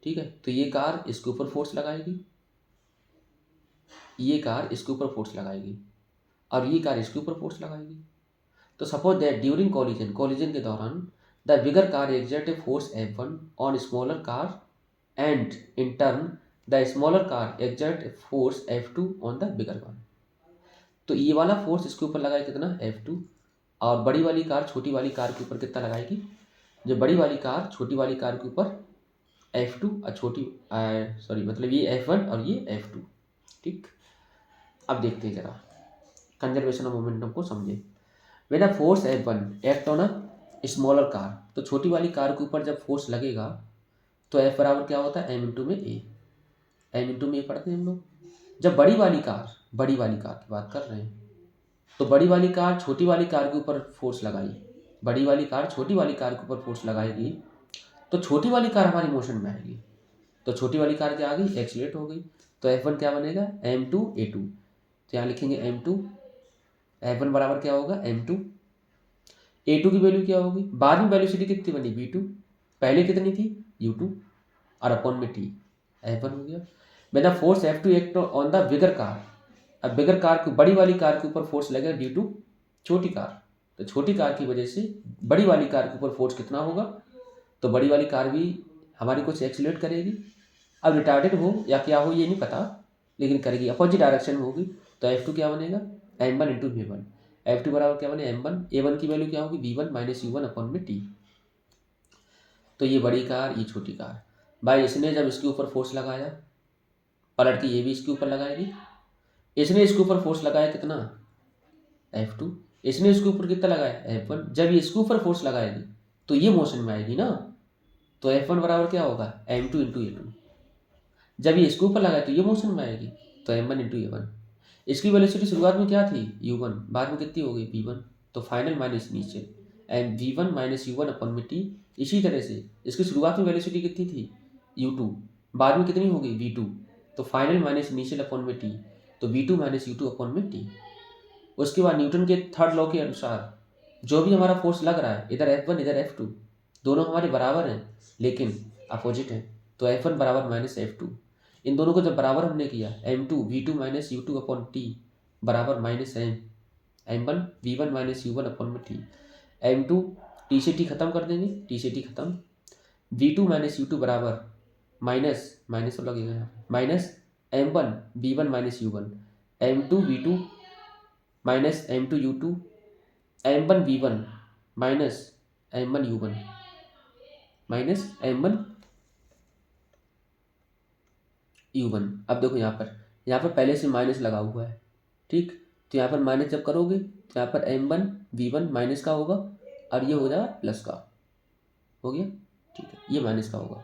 ठीक है, तो ये कार इसके ऊपर फोर्स लगाएगी, ये कार इसके ऊपर फोर्स लगाएगी, और ये कार इसके ऊपर फोर्स लगाएगी। तो सपोज दैट ड्यूरिंग कॉलिजन के दौरान the bigger car exert a force F1 on smaller car and in turn the smaller car exert a force F2 on the bigger one. तो ये वाला फोर्स इसके ऊपर लगाए कितना F2, और बड़ी वाली कार छोटी वाली कार के ऊपर कितना लगाएगी, जो बड़ी वाली कार छोटी वाली कार के ऊपर F2 और मतलब ये F1 और ये F2। ठीक, अब देखते हैं जरा कंजर्वेशन ऑफ मोमेंटम को समझे। When a force F1 act on a smaller car, तो छोटी वाली कार के ऊपर जब फोर्स लगेगा तो F बराबर क्या होता है, M इंटू में A। M इंटू में A पढ़ते हैं हम लोग। जब बड़ी वाली कार की बात कर रहे हैं, तो बड़ी वाली कार छोटी वाली कार के ऊपर फोर्स लगाई, बड़ी वाली कार छोटी वाली कार के ऊपर फोर्स लगाएगी, तो छोटी वाली कार हमारी मोशन में आएगी, तो छोटी वाली कार क्या आ गई, एक्सीलरेट हो गई। तो F1 क्या बनेगा, M2 A2। तो यहाँ लिखेंगे M2, F1 बराबर क्या होगा M2, A2 की वैल्यू क्या होगी, बाद में वेलोसिटी कितनी बनी V2, पहले कितनी थी U2, और अपॉन में T, F1 हो गया। When the force F2 act on the bigger car, अब बिगर कार को बड़ी वाली कार के ऊपर फोर्स लगेगा ड्यू टू छोटी कार, तो छोटी कार की वजह से बड़ी वाली कार के ऊपर फोर्स कितना होगा, तो बड़ी वाली कार भी हमारी कुछ एक्सीलरेट करेगी। अब रिटार्डेड हो या क्या हो ये नहीं पता, लेकिन करेगी, अपोजिट डायरेक्शन में होगी। तो F2 क्या बनेगा, M1 इंटू V1। F2 बराबर क्या बने M1, A1 की वैल्यू क्या होगी V1 माइनस U1 अपॉन में T। तो ये बड़ी कार ये छोटी कार, भाई इसने जब इसके ऊपर फोर्स लगाया, पलट के ये भी इसके ऊपर लगाएगी, इसने इसके ऊपर फोर्स लगाया कितना F2, इसने इसके ऊपर कितना लगाया F1, जब ये इसके ऊपर फोर्स लगाएगी तो ये मोशन में आएगी ना, तो F1 बराबर क्या होगा M2 इंटू A2। जब ये इसके ऊपर लगाए तो ये मोशन में आएगी, तो M1 इंटू A1। इसकी वेलोसिटी शुरुआत में क्या थी U1, बाद में कितनी हो गई V1, तो final minus initial and V1 minus U1 अपन में T। इसी तरह से इसकी शुरुआत में वेलोसिटी कितनी थी U2, बाद में कितनी हो गई V2, तो फाइनल माइनस इनिशियल अपन में T, तो V2 माइनस U2 अपन में T। उसके बाद न्यूटन के थर्ड लॉ के अनुसार जो भी हमारा फोर्स लग रहा है, इधर F1 इधर F2, दोनों हमारे बराबर हैं लेकिन अपोजिट हैं, तो F1 बराबर माइनस F2। इन दोनों को जब बराबर हमने किया M2 V2 minus U2 upon T बराबर minus M1 V1 minus U1 upon में T। M2 T से T खत्म कर देंगे, T से T खत्म, V2 माइनस U2 बराबर माइनस माइनस तो लगेगा यहाँ minus M1 V1 minus U1, M2 V2 minus M2 U2, M1 V1 minus M1 U1 minus M1 U1। अब देखो यहाँ पर पहले से माइनस लगा हुआ है, ठीक, तो यहाँ पर माइनस जब करोगे तो यहाँ पर M1 V1 माइनस का होगा और ये हो जाएगा प्लस का, हो गया, ठीक है, ये माइनस का होगा।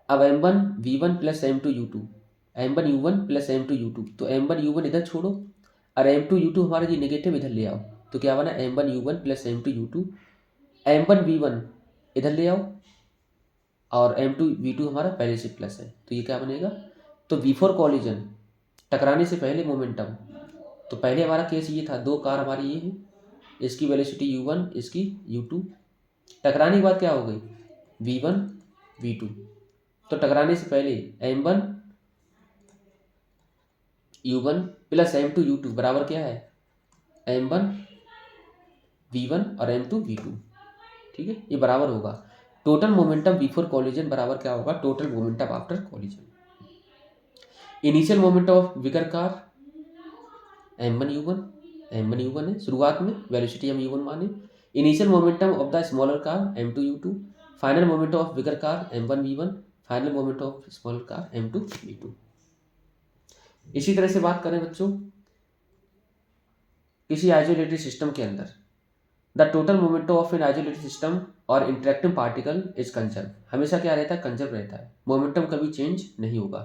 अब M1 V1 plus M2 U2, M1 U1 plus M2 U2, तो M1 U1 इधर छोड़ो और M2 U2 हमारा ये नेगेटिव इधर ले आओ, तो क्या बना M1 U1 plus M2 U2, M1 V1 इधर ले आओ और M2 V2 हमारा पहले से प्लस है, तो ये क्या बनेगा, तो बिफोर कॉलिजन टकराने से पहले मोमेंटम, तो पहले हमारा केस ये था, दो कार हमारी ये है, इसकी वेलोसिटी U1 इसकी U2, टकराने के बाद क्या हो गई V1 V2, तो टकराने से पहले M1 U1 plus M2 U2 बराबर क्या है M1 V1 और M2 V2, ठीक है, ये बराबर होगा टोटल मोमेंटम बिफोर कॉलिजन बराबर क्या होगा total momentum after collision. Initial momentum of bigger car M1 U1 है, शुरुआत में वेलोसिटी हम U1 माने। Initial momentum of the smaller car M2 U2, final momentum of bigger car M1 V1, final momentum of smaller car M2 V2। इसी तरह से बात करें बच्चों किसी आइसोलेटेड सिस्टम के अंदर, the total momentum of an isolated system और इंटरेक्टिंग पार्टिकल इज कंजर्व, हमेशा क्या रहता है कंजर्व रहता है, मोमेंटम कभी चेंज नहीं होगा।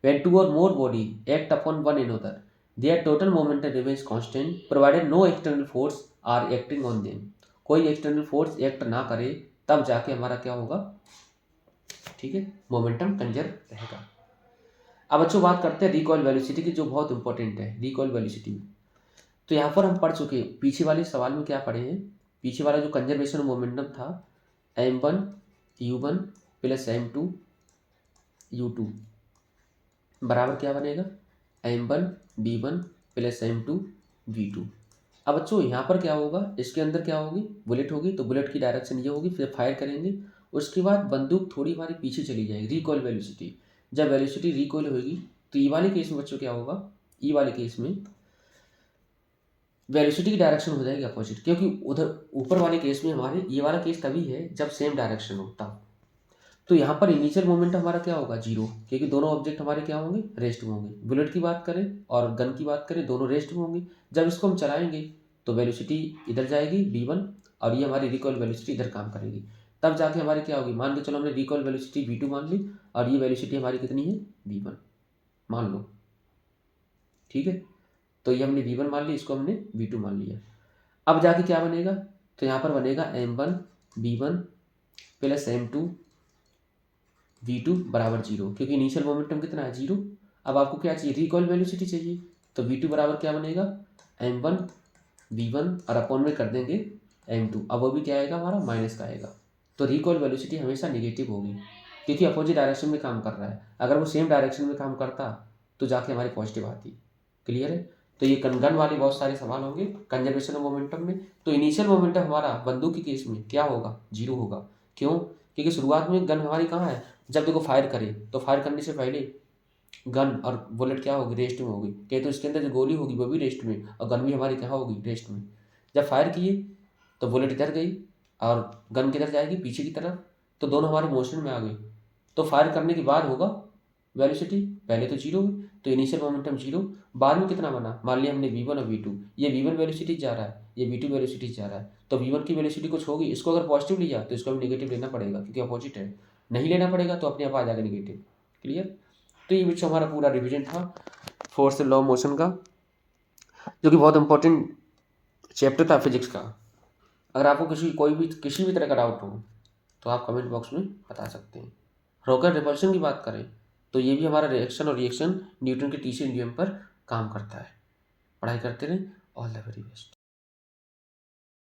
When two or more body act upon one another their total momentum remains constant provided no external force are acting on them, कोई एक्सटर्नल फोर्स एक्ट ना करे तब जाके हमारा क्या होगा, ठीक है, मोमेंटम कंजर्व रहेगा। अब बच्चों बात करते हैं रिकॉइल वेलोसिटी की, जो बहुत इंपॉर्टेंट है रिकॉइल वेलोसिटी। तो यहाँ पर हम पढ़ चुके हैं, पीछे वाले सवाल में क्या पढ़े हैं, पीछे वाला जो कंजर्वेशन मोमेंटम था M1 U1 plus M2 U2 बराबर क्या बनेगा M1 V1 plus M2 V2। अब बच्चों यहाँ पर क्या होगा, इसके अंदर क्या होगी, बुलेट होगी, तो बुलेट की डायरेक्शन ये होगी, फिर फायर करेंगे। उसके बाद बंदूक थोड़ी हमारी पीछे चली जाएगी, रिकॉइल वेलोसिटी। जब वेलोसिटी रिकॉइल होगी तो ई वाले केस में बच्चों क्या होगा, ई वाले केस में वेलोसिटी की डायरेक्शन हो जाएगी अपोजिट, क्योंकि उधर ऊपर वाले केस में हमारे ये वाला केस तभी है जब सेम डायरेक्शन हो तब। तो यहाँ पर इनिशियल मोमेंट हमारा क्या होगा, जीरो, क्योंकि दोनों ऑब्जेक्ट हमारे क्या होंगे, रेस्ट में होंगे। बुलेट की बात करें और गन की बात करें, दोनों रेस्ट में होंगे। जब इसको हम चलाएंगे तो वेलोसिटी इधर जाएगी v1, और ये हमारी रिकॉइल वेलोसिटी इधर काम करेगी। तब जाके हमारी क्या होगी, मान के चलो हमने रिकॉइल वेलोसिटी v2 मान ली, और ये वेलोसिटी हमारी कितनी है, v1 मान लो, ठीक है। तो ये हमने v1 मान ली, इसको हमने v2 मान लिया। अब जाके क्या बनेगा, तो यहाँ पर बनेगा m1 v1 plus m2 v2 बराबर जीरो, क्योंकि इनिशियल मोमेंटम कितना है, जीरो। अब आपको क्या चाहिए, रिकॉइल वेलोसिटी चाहिए, तो v2 बराबर क्या बनेगा, m1 v1 और अपॉन में कर देंगे m2। अब वो भी क्या आएगा, हमारा माइनस का आएगा। तो रिकॉइल वेलोसिटी हमेशा निगेटिव होगी, क्योंकि अपोजिट डायरेक्शन में काम कर रहा है। अगर वो सेम डायरेक्शन में काम करता तो जाके हमारी पॉजिटिव आती। क्लियर है। तो ये गन वाले बहुत सारे सवाल होंगे कंजर्वेशन ऑफ मोमेंटम में। तो इनिशियल मोमेंटम हमारा बंदूक के केस में क्या होगा, जीरो होगा। क्यों, क्योंकि शुरुआत में गन हमारी कहाँ है, जब देखो फायर करे तो फायर करने से पहले गन और बुलेट क्या होगी, रेस्ट में होगी। क्या तो इसके अंदर जो गोली होगी वो भी रेस्ट में, और गन भी हमारी कहाँ होगी, रेस्ट में। जब फायर किए तो बुलेट इधर गई और गन किधर जाएगी, पीछे की तरफ, तो दोनों हमारे मोशन में आ गए। तो फायर करने के बाद होगा वेलोसिटी, पहले तो जीरो हुई, तो इनिशियल मोमेंटम जीरो। बाद में कितना बना, मान लिया हमने v1 और v2, ये v1 वेलोसिटी जा रहा है, ये v2 वेलोसिटी जा रहा है, तो v1 की वेलोसिटी कुछ होगी, इसको अगर पॉजिटिव लिया तो इसको भी नेगेटिव लेना पड़ेगा, क्योंकि अपोजिट है। नहीं लेना पड़ेगा तो अपने आप आ जाएगा नेगेटिव। क्लियर। तो ये बच्चों हमारा पूरा रिविजन था फोर्स लॉ ऑफ मोशन का, जो कि बहुत इंपॉर्टेंट चैप्टर था फिजिक्स का। अगर आपको किसी भी तरह का डाउट हो तो आप कमेंट बॉक्स में बता सकते हैं। रॉकेट रिपल्शन की बात करें तो ये भी हमारा रिएक्शन और रिएक्शन न्यूटन के तीसरे नियम पर काम करता है। पढ़ाई करते रहें। All the very best.